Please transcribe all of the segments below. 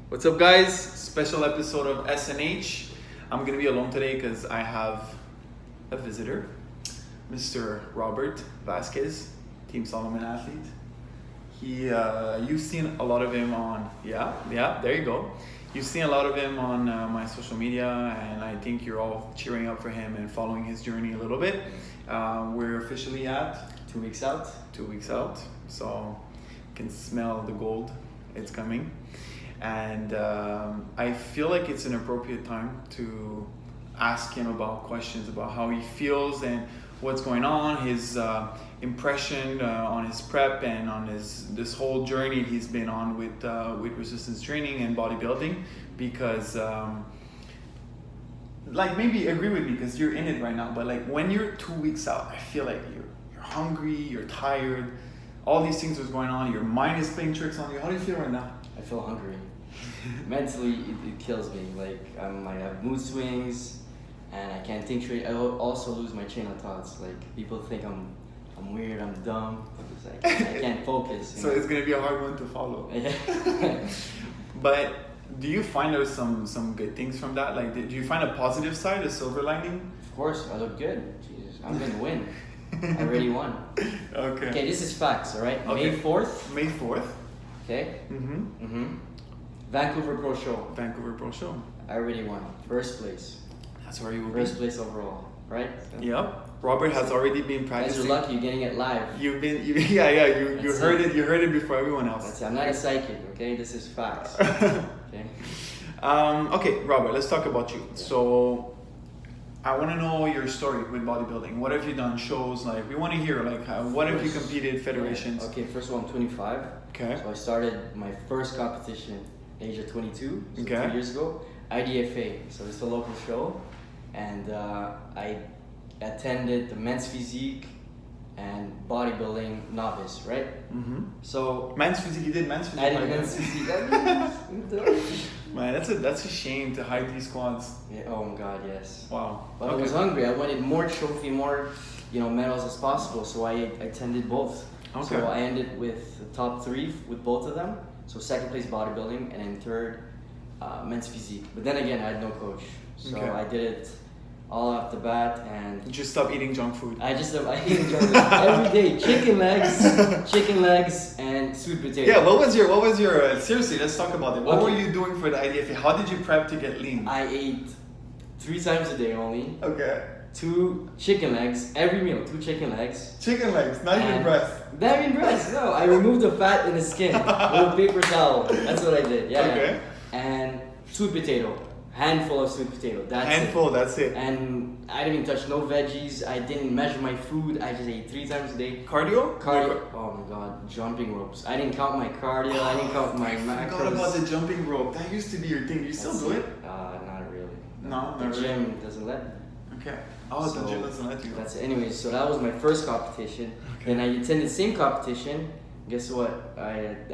What's up, guys? Special episode of SNH. I'm gonna be alone today because I have a visitor, Mr. Robert Vasquez, Team Solomon athlete. You've seen a lot of him on, there you go. You've seen a lot of him on my social media, and I think you're all cheering up for him and following his journey a little bit. We're officially at 2 weeks out. 2 weeks out, so you can smell the gold. It's coming. And I feel like it's an appropriate time to ask him about questions about how he feels and what's going on, his impression on his prep and on this whole journey he's been on with resistance training and bodybuilding. Because like, maybe agree with me because you're in it right now, but like when you're 2 weeks out, I feel like you're hungry, you're tired, all these things was going on, your mind is playing tricks on you. How do you feel right now? I feel hungry. Mentally, it kills me. Like I have mood swings, and I can't think straight. I also lose my chain of thoughts. Like people think I'm weird, I'm dumb. I can't focus. So it's gonna be a hard one to follow. But do you find there's some good things from that? Like, do you find a positive side, a silver lining? Of course, I look good. Jesus, I'm gonna win. I already won. Okay, this is facts, all right? Okay. May 4th. May 4th. Okay. Mm-hmm. Vancouver Pro Show. Vancouver Pro Show. I already won. First place. That's where you will First place overall, right? Yep. Robert has already been You guys practicing. are lucky you're getting it live. You heard it. You heard it before everyone else. That's it. I'm not a psychic, okay? This is facts. Okay. Okay, Robert. Let's talk about you. So, I want to know your story with bodybuilding. What have you done? Shows, like, we want to hear, like, what have you competed, federations? Okay, first of all, I'm 25. Okay. So I started my first competition age of 22, so Okay. 2 years ago. IDFA, so it's a local show, and I attended the men's physique and bodybuilding novice, right? Mm-hmm. So Men's physique. You did men's physique. I did men's physique. Man, that's a shame to hide these quads. Yeah, oh my God, yes. Wow. But I was hungry. I wanted more trophy, more medals as possible. So I attended both. Okay. So I ended with the top 3 with both of them. So second place bodybuilding, and then third men's physique. But then again, I had no coach, so Okay. I did it all off the bat, and You just stop eating junk food. I eat junk food every day. Chicken legs, and sweet potato. Yeah. What was your? Seriously, let's talk about it. What were you doing for the IDFA? How did you prep to get lean? I ate 3 times a day only. Okay. 2 chicken legs every meal. 2 chicken legs. Chicken legs, not even And- breast. Not even breast. No, I removed the fat in the skin with a paper towel. That's what I did. Yeah. Okay. And sweet potato, handful of sweet potato. That's it. And I didn't even touch no veggies. I didn't measure my food. I just ate 3 times a day. Cardio? Oh my God, jumping ropes. I didn't count my cardio. I didn't count my macros. I forgot about the jumping rope. That used to be your thing. You still do it? Not really. No, The not really. gym doesn't let me. Okay. Oh, the gym doesn't let you. That's it. Anyways, so that was my first competition. Okay. Then I attended the same competition. Guess what?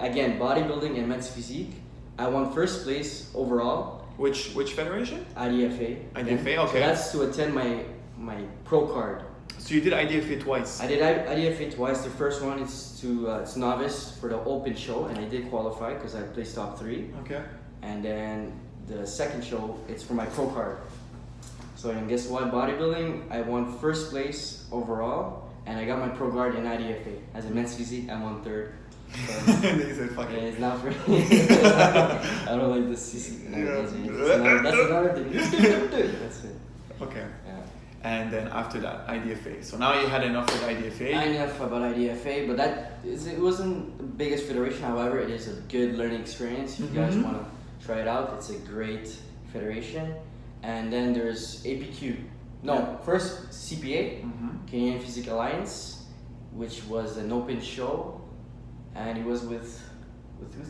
Again, bodybuilding and men's physique. I won first place overall. Which federation? IDFA. IDFA, So okay. that's to attend my pro card. So you did IDFA twice. I did IDFA twice. The first one is it's novice for the open show, and I did qualify because I placed top 3. Okay. And then the second show, it's for my pro card. So and guess what? Bodybuilding, I won first place overall, and I got my pro card in IDFA. As a men's physique, I won 3rd. And then you said, fuck Yeah, it. it's not for me. I don't like this CC. No, that's another thing. That's it. Okay. Yeah. And then after that, IDFA. So now you had enough with IDFA. I know enough about IDFA, but it wasn't the biggest federation. However, it is a good learning experience. If you guys want to try it out, it's a great federation. And then there's APQ. No, first CPA, Canadian Physique Alliance, which was an open show, and it was with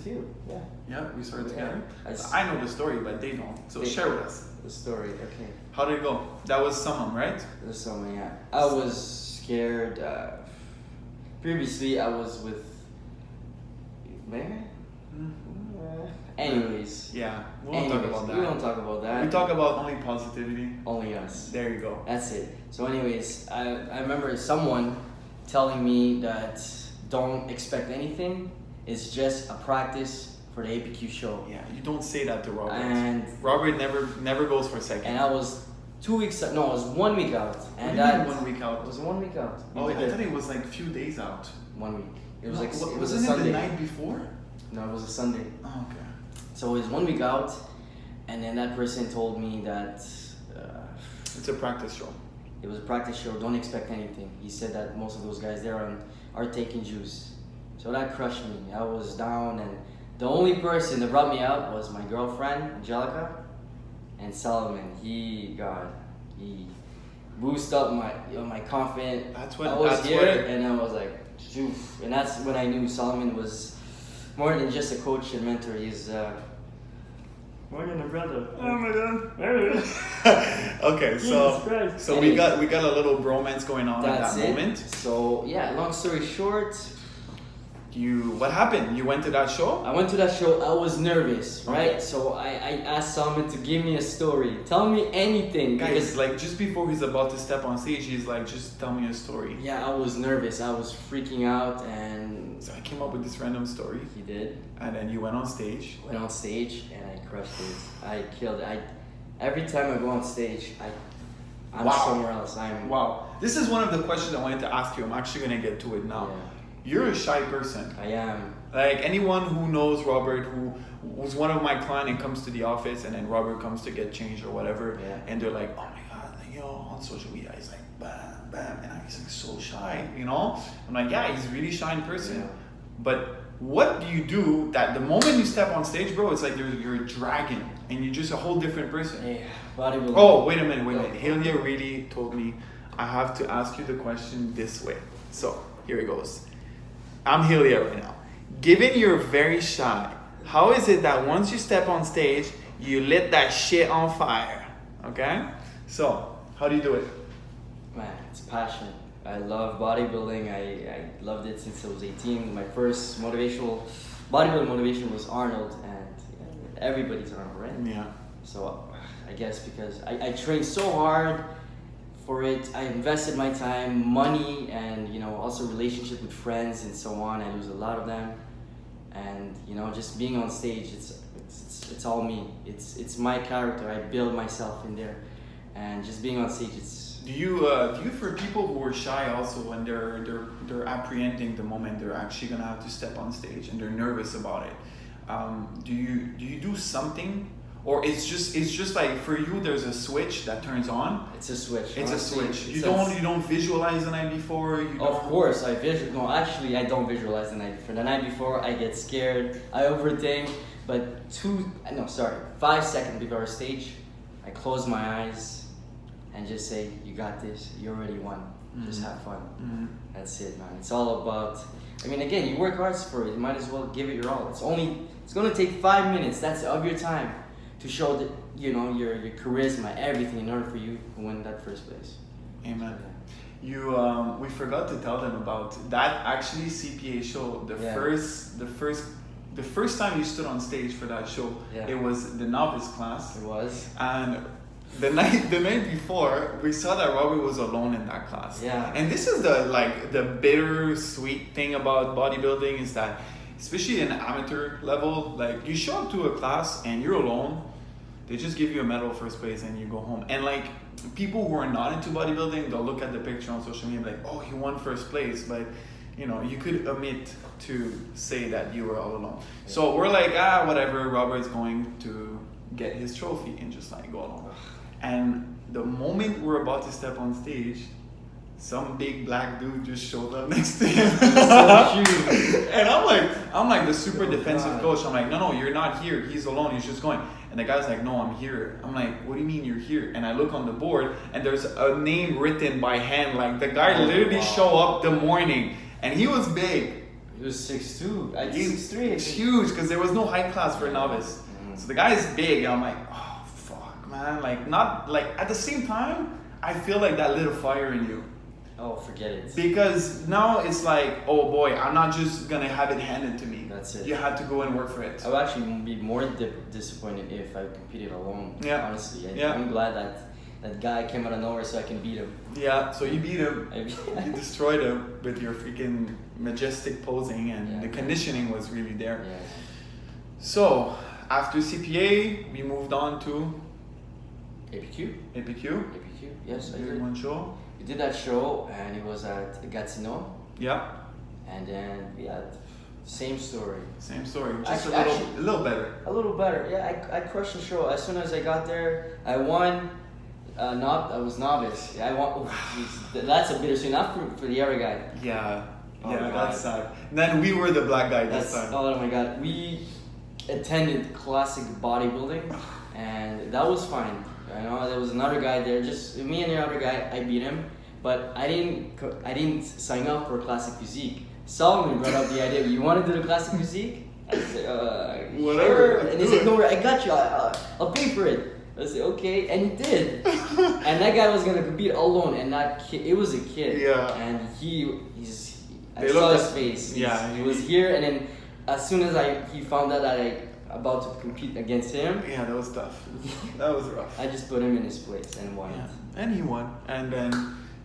you. Yeah. Yeah, we started together. Yeah. I know the story, but they don't. So share with us. The story, okay. How did it go? That was someone, right? There's so many. Yeah. I was scared. Previously, I was with. Anyways. Yeah, we won't talk about that. We don't talk about that. We talk about only positivity. Only us. There you go. That's it. So anyways, I remember someone telling me that don't expect anything. It's just a practice for the APQ show. Yeah, you don't say that to Robert. And Robert never goes for second. And I was 2 weeks out. No, I was 1 week out. And what do you that mean 1 week out? It was 1 week out. Oh, I thought it was like a few days out. 1 week. It was No, like it was wasn't a Sunday. it the night before? No, it was a Sunday. Oh, okay. So it was 1 week out, and then that person told me that It's a practice show. it was a practice show. Don't expect anything. He said that most of those guys there are taking juice. So that crushed me. I was down, and the only person that brought me out was my girlfriend, Angelica, and Solomon. He boosted up my confidence. I was here, and I was like, Oof. And that's when I knew Solomon was more than just a coach and mentor. He's more than a brother. Oh my god. Okay, so Anyways, we got a little bromance going on at that moment. So yeah, long story short, What happened? You went to that show? I went to that show. I was nervous, right? Okay. So I asked Solomon to give me a story. Tell me anything. Guys, Because, like just before he's about to step on stage, he's like, just tell me a story. yeah, I was nervous. I was freaking out, and So I came up with this random story, he did. and then you went on stage. Went on stage and I crushed it. I killed it. Every time I go on stage, I'm Wow. somewhere else. Wow. This is one of the questions I wanted to ask you. I'm actually gonna get to it now. Yeah. You're a shy person. I am. Like anyone who knows Robert, who was one of my clients and comes to the office, and then Robert comes to get changed or whatever, Yeah. and they're like, oh my god, like, on social media, he's like, bam, bam, and he's like so shy, I'm like, yeah, he's a really shy in person. Yeah. But what do you do that the moment you step on stage, bro, it's like you're a dragon, and you're just a whole different person. Hey, bodybuilding. Oh, wait a minute. Helia really told me I have to ask you the question this way. So, here it goes. I'm Helia right now. Given you're very shy, how is it that once you step on stage, you lit that shit on fire? Okay? So, how do you do it? Man, it's passion. I love bodybuilding. I loved it since I was 18. My first bodybuilding motivation was Arnold, and everybody's Arnold, right? Yeah. So I guess because I trained so hard for it, I invested my time, money, and also relationship with friends and so on. I lose a lot of them, and just being on stage, it's all me. It's my character. I build myself in there, and just being on stage, it's. Do you for people who are shy also when they're apprehending the moment they're actually gonna have to step on stage and they're nervous about it? Do you do something? Or it's just like for you, there's a switch that turns on. It's a switch. It's honestly. a switch. You don't visualize the night before. Of course, No, actually, I don't visualize the night before. The night before, I get scared. I overthink. But 5 seconds before stage, I close my eyes and just say, "You got this. You already won. Just have fun." Mm-hmm. That's it, man. It's all about. I mean, again, you work hard for it. You might as well give it your all. It's gonna take 5 minutes. That's of your time. To show that your charisma, everything in order for you to win that first place. Amen. We forgot to tell them about that actually CPA show. The first time you stood on stage for that show, It was the novice class. It was. And the night before, we saw that Robert was alone in that class. Yeah. And this is the bittersweet thing about bodybuilding is that, especially in amateur level, like you show up to a class and you're alone. They just give you a medal first place and you go home. And like people who are not into bodybuilding, they'll look at the picture on social media and be like, oh, he won first place. But you could omit to say that you were all alone. So we're like, whatever, Robert's going to get his trophy and just like go along. And the moment we're about to step on stage, some big black dude just showed up next to him. And I'm like the super defensive coach. I'm like, no, you're not here. He's alone. He's just going. And the guy's like, no, I'm here. I'm like, what do you mean you're here? And I look on the board and there's a name written by hand. Like the guy literally show up the morning and he was big. He was 6'2". He's 6'3". It's huge because there was no height class for a novice. Mm-hmm. So the guy is big. And I'm like, oh, fuck, man. Like not like at the same time, I feel like that lit a fire in you. Oh, forget it. Because now it's like, oh boy, I'm not just gonna have it handed to me. That's it. You had to go and work for it. I would actually be more disappointed if I competed alone. Yeah. Honestly, Yeah. I'm glad that guy came out of nowhere so I can beat him. Yeah. So you beat him. You destroyed him with your freaking majestic posing, and the conditioning was really there. Yeah. So after CPA, we moved on to APQ. APQ. APQ. Yes, I We did did. one show. We did that show, and it was at Gatineau. Yeah. And then same story. Same story. Just Actually, a little better. A little better. Yeah, I crushed the show. As soon as I got there, I won. I was novice. I won. That's a bittersweet. Not for the other guy. Yeah. Oh, yeah, God. that's sad. And then we were the black guy this time. Oh my god. We attended classic bodybuilding, and that was fine. You know, there was another guy there. Just me and the other guy. I beat him, but I didn't sign up for classic physique. Solomon brought up the idea. You want to do the classic physique? I said, whatever. Sure. And he said, no, I got you. I'll pay for it. I said, okay, and he did. And that guy was gonna compete alone, and that kid, it was a kid. Yeah. And I They saw looked his at- face. yeah, He was here, and then as soon as he found out that I about to compete against him, Yeah, that was tough. That was rough. I just put him in his place and won Yeah. it. And he won. And then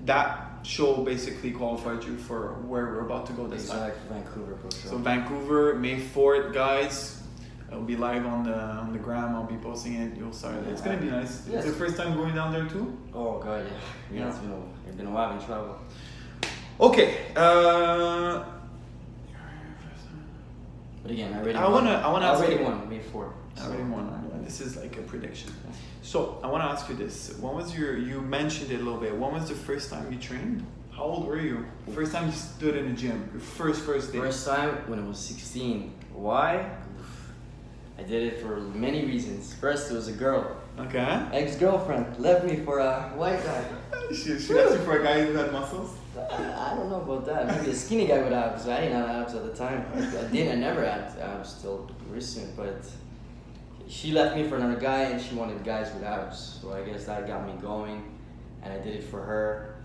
that show basically qualified you for where we're about to go this time. Exact Vancouver Pro Show. So Vancouver, May 4th, guys. It'll be live on the gram. I'll be posting it. You'll start it. It's gonna be nice. Yes. It's your first time going down there too? Oh god, yeah. Yeah. It's been a while in travel. Okay. But again, I already I won. wanna ask already you- won May 4. I already won. This is like a prediction. So I want to ask you this: when was you mentioned it a little bit? When was the first time you trained? How old were you? First time you stood in the gym. Your first day. First time when I was 16. Why? I did it for many reasons. First, it was a girl. Okay. Ex-girlfriend left me for a white guy. She left you for a guy who had muscles. I don't know about that. Maybe a skinny guy with abs. I didn't have abs at the time. I never had abs till recent, but she left me for another guy, and she wanted guys with abs. So I guess that got me going, and I did it for her.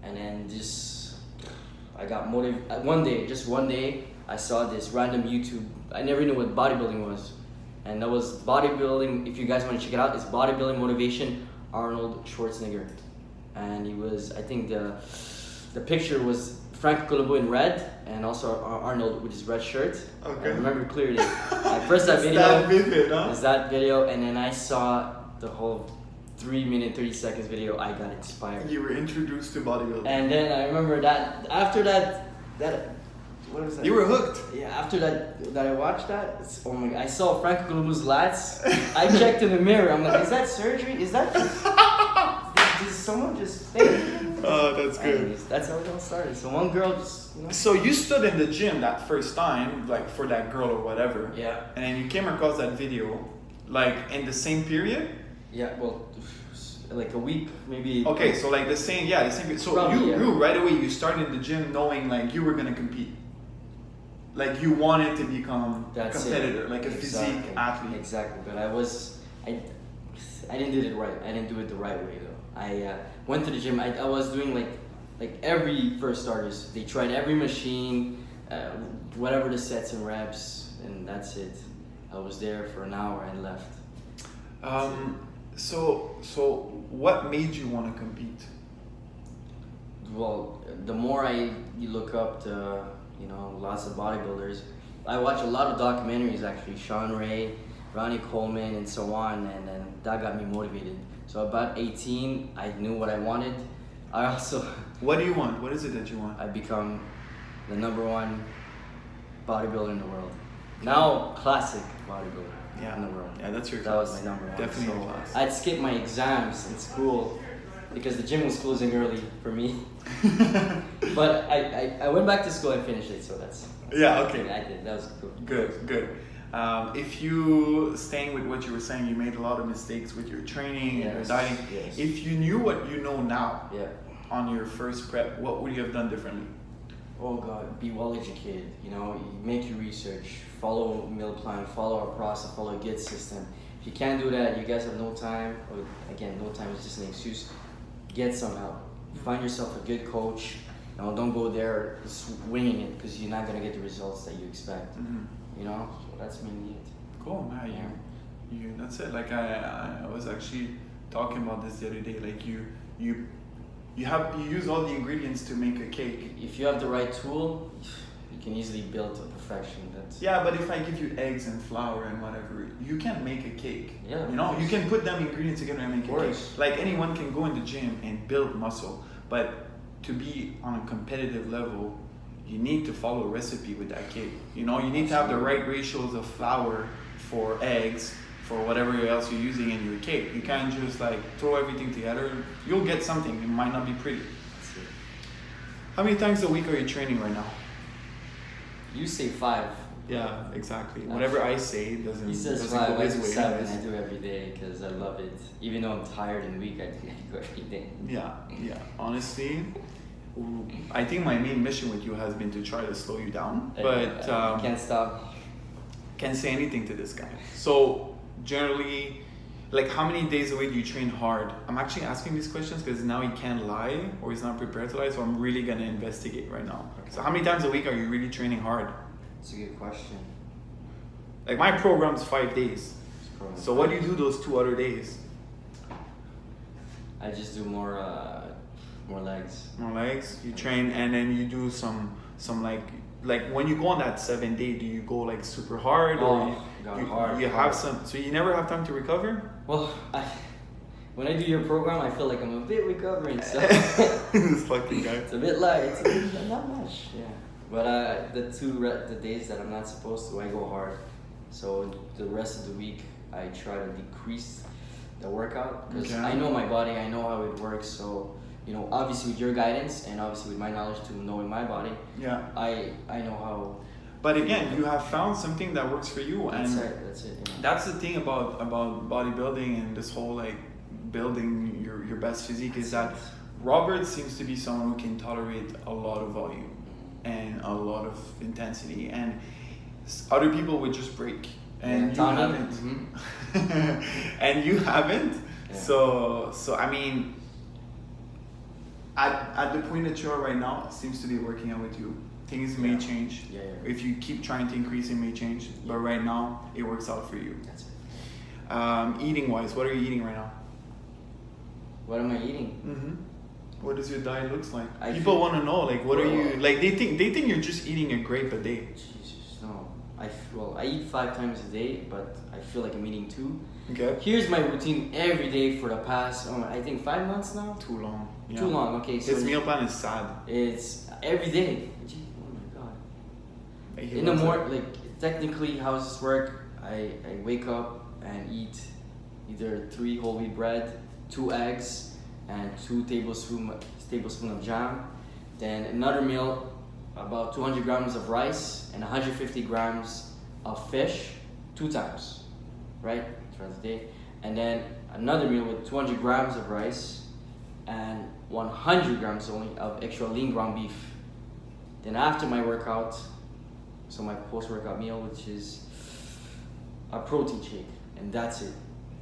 And then I got motivated. One day, I saw this random YouTube. I never knew what bodybuilding was, and that was bodybuilding. If you guys want to check it out, it's bodybuilding motivation. Arnold Schwarzenegger, and he was. I think the picture was Frank Colombo in red, and also Arnold with his red shirt. Okay. I remember clearly. I first that It's video. that vivid, huh? Is that video, and then I saw the whole 3-minute 30 seconds video. I got inspired. You were introduced to bodybuilding. And then I remember that after that what was that? You were hooked. Yeah, after that I watched that, oh my god, I saw Frank Colombo's lats. I checked in the mirror. I'm like, is that surgery? Is that just did someone just fake? Oh, that's good. Anyways, that's how it all started. So one girl just So you stood in the gym that first time, like for that girl or whatever. Yeah. And then you came across that video, like in the same period. Yeah, well, like a week, maybe. Okay, so like the same period. So Probably, yeah. you right away you started the gym knowing like you were gonna compete. Like you wanted to become a That's competitor, it. like a physique athlete. Exactly, but I didn't do it right. I didn't do it the right way though. I went to the gym. I was doing like every first starters. They tried every machine, whatever the sets and reps, and that's it. I was there for an hour and left. So what made you want to compete? Well, the more you look up to, lots of bodybuilders. I watch a lot of documentaries actually, Sean Ray, Ronnie Coleman, and so on, and then that got me motivated. So about 18, I knew what I wanted. I also What do you want? What is it that you want? I become the #1 bodybuilder in the world. Now classic bodybuilder in the world. Yeah, that's your That class. was my #1. Definitely So your class. I'd skip my exams in school because the gym was closing early for me. But I went back to school and finished it, so that's Yeah, okay. I did. That was cool. Good. If you staying with what you were saying, you made a lot of mistakes with your training and your Yes, dieting. yes. If you knew what you know now Yeah. on your first prep, what would you have done differently? Oh God, be well educated. You make your research, follow meal plan, follow our process, follow a good system. If you can't do that, you guys have no time. Or again, no time is just an excuse. Get some help. Find yourself a good coach. Don't go there just winging it because you're not gonna get the results that you expect. So that's mainly it. Cool, man. You that's it. Like I was actually talking about this the other day. Like you use all the ingredients to make a cake. If you have the right tool, You can easily build to perfection. That's Yeah, but if I give you eggs and flour and whatever, you can make a cake. Yeah, You know, of you course. can put them ingredients together and make Of a cake. course. Like anyone can go in the gym and build muscle, but to be on a competitive level, you need to follow a recipe with that cake. You know, you need to have the right ratios of flour for eggs, for whatever else you're using in your cake. You can't just like throw everything together. You'll get something. It might not be pretty. That's it. How many times a week are you training right now? You say 5. Yeah, exactly. Whatever I say doesn't, He says doesn't 5, go I his do way. 7. anyways. I do every day because I love it. Even though I'm tired and weak, I go every day. Yeah. Honestly, I think my main mission with you has been to try to slow you down, but I can't stop. can't say anything to this guy. So generally, like how many days a week do you train hard? I'm actually asking these questions because now he can't lie or he's not prepared to lie, so I'm really gonna investigate right now. Okay. So how many times a week are you really training hard? It's a good question. Like my program's 5 days. So what do you do those 2 other days? I just do more legs. More legs. You train and then you do some like when you go on that 7 day, do you go like super hard or hard. you have some? So you never have time to recover. Well, when I do your program, I feel like I'm a bit recovering. So This lucky guy. it's a bit light. It's a bit, not much. Yeah. But the days that I'm not supposed to, I go hard. So the rest of the week, I try to decrease the workout because Okay. I know my body, I know how it works. So you know, obviously with your guidance and obviously with my knowledge to knowing my body, Yeah. I know how. But again, you have found something that works for you, and That's it. Yeah. that's the thing about bodybuilding and this whole like building your best physique is that Robert seems to be someone who can tolerate a lot of volume and a lot of intensity, and other people would just break, and you Tommy, haven't, and you haven't. Yeah. So I mean, at the point that you are right now, it seems to be working out with you. Things may change. Yeah. If you keep trying to increase, it may change. But right now, it works out for you. That's it. Eating wise, what are you eating right now? What am I eating? Mm-hmm. What does your diet looks like? I People feel- want to know, like, what are you like? They think you're just eating a grape a day. Jesus, no. I eat 5 times a day, but I feel like I'm eating 2. Okay. Here's my routine every day for the past, I think 5 months now. Too long. Yeah. Too long. Okay, so His meal plan is sad. it's every day. Gee, oh my god. Like, he In the loves it. morning, like technically, how does this work? I wake up and eat either 3 whole wheat bread, 2 eggs, and 2 tablespoon of jam. Then another meal, about 200 grams of rice and 150 grams of fish, 2 times, right, throughout the day. And then another meal with 200 grams of rice and 100 grams only of extra lean ground beef. Then after my workout, so my post-workout meal, which is a protein shake, and that's it.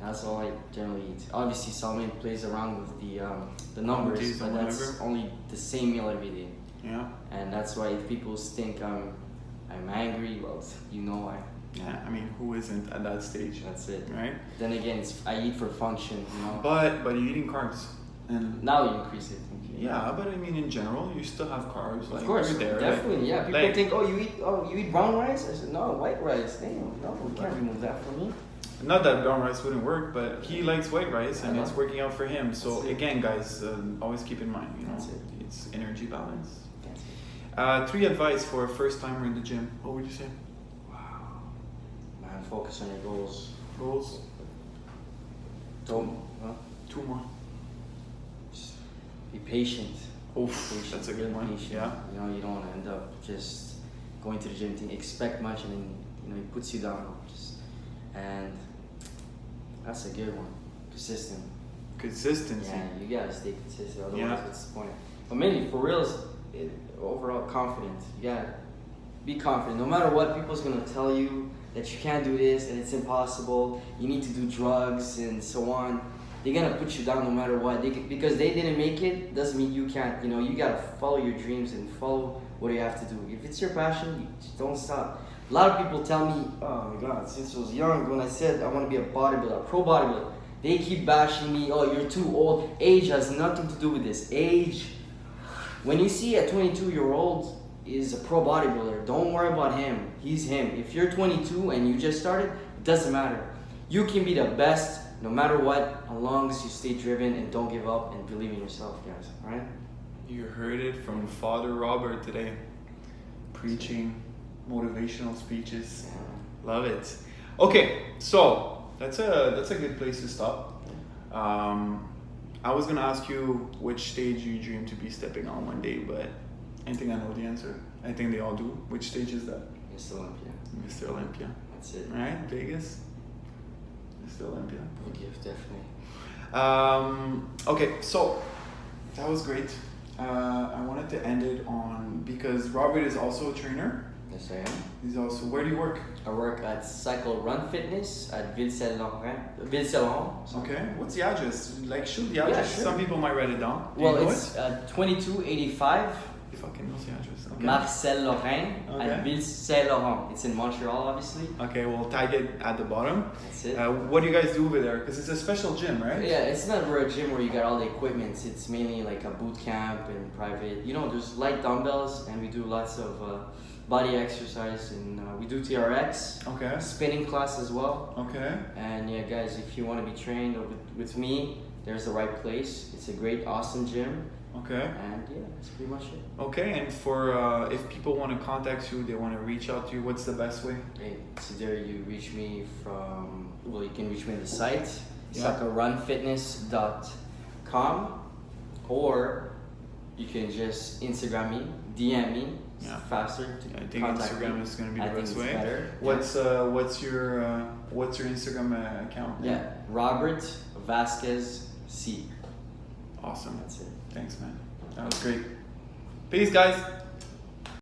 That's all I generally eat. Obviously, Salman plays around with the numbers, Quantities but and that's whatever. only the same meal every day. Yeah. And that's why if people think I'm angry, well, you know why. Yeah. I mean, who isn't at that stage? That's it. Right. Then again, I eat for function, you know. But you're eating carbs, and Now you increase it. yeah. But I mean, in general, you still have carbs. Like, Of course, you're there. definitely, yeah. People like- think, you eat brown rice? I said, no, white rice. Damn, no, we can't remove that from me. Not that brown rice wouldn't work, but he likes white rice and I know. it's working out for him. So That's it. again, guys, always keep in mind, you know, That's it. it's energy balance. That's it. 3 advice for a first timer in the gym. What would you say? Wow. Man, focus on your goals. Goals? Don't, huh? 2 more. Just be patient. Oof, Patient, that's a real good one. patient. Yeah. You know, you don't want to end up just going to the gym thinking expect much and then, it puts you down. And that's a good one. Consistent. Consistency. Yeah, you gotta stay consistent. Otherwise, Yeah. what's the point? But mainly, for real, overall confident. You gotta be confident. No matter what, people's gonna tell you that you can't do this and it's impossible. You need to do drugs and so on. They're gonna put you down no matter what. Because they didn't make it doesn't mean you can't. You gotta follow your dreams and follow what you have to do. If it's your passion, you just don't stop. A lot of people tell me, oh my god, since I was young, when I said I want to be a bodybuilder, a pro bodybuilder, they keep bashing me, oh, you're too old. Age has nothing to do with this. Age. When you see a 22-year-old is a pro bodybuilder. Don't worry about him. He's him. If you're 22 and you just started, it doesn't matter. You can be the best no matter what, as long as you stay driven and don't give up and believe in yourself, guys. All right? You heard it from Father Robert today, preaching motivational speeches. Yeah. Love it. Okay, so that's a good place to stop. I was gonna ask you which stage you dream to be stepping on one day, but I think I know the answer. I think they all do. Which stage is that? Mr. Olympia. Mr. Olympia. That's it. All right, Vegas. Mr. Olympia. Good gift, definitely. Okay, so that was great. I wanted to end it on, because Robert is also a trainer. Yes, I am. He's also, where do you work? I work at Cycle Run Fitness at Ville-Saint-Laurent. Okay, what's the address? Like, shoot the address. Yeah, sure. Some people might write it down. Do Well, you know it's 2285 He fucking knows the address. Okay. Marcel Lorrain Okay. at Ville-Saint-Laurent. It's in Montreal, obviously. Okay, we'll tag it at the bottom. That's it. What do you guys do over there? Because it's a special gym, right? Yeah, it's not a gym where you got all the equipment. It's mainly like a boot camp and private. You know, there's light dumbbells and we do lots of body exercise and we do TRX, Okay. spinning class as well. Okay. And yeah, guys, if you want to be trained with me, there's the right place. It's a great, awesome gym. Okay. And yeah, that's pretty much it. Okay, and for if people want to contact you, they want to reach out to you, what's the best way? Hey, it's either you reach me from, well, you can reach me on the site, Yeah. cyclerunfitness.com, or you can just Instagram me, DM me. It's Yeah. faster to I think contact Instagram me. is going to be I the think best it's way. better. What's your Instagram account? Yeah, Robert Vasquez C. Awesome. That's it. Thanks, man. That was great. Peace, guys.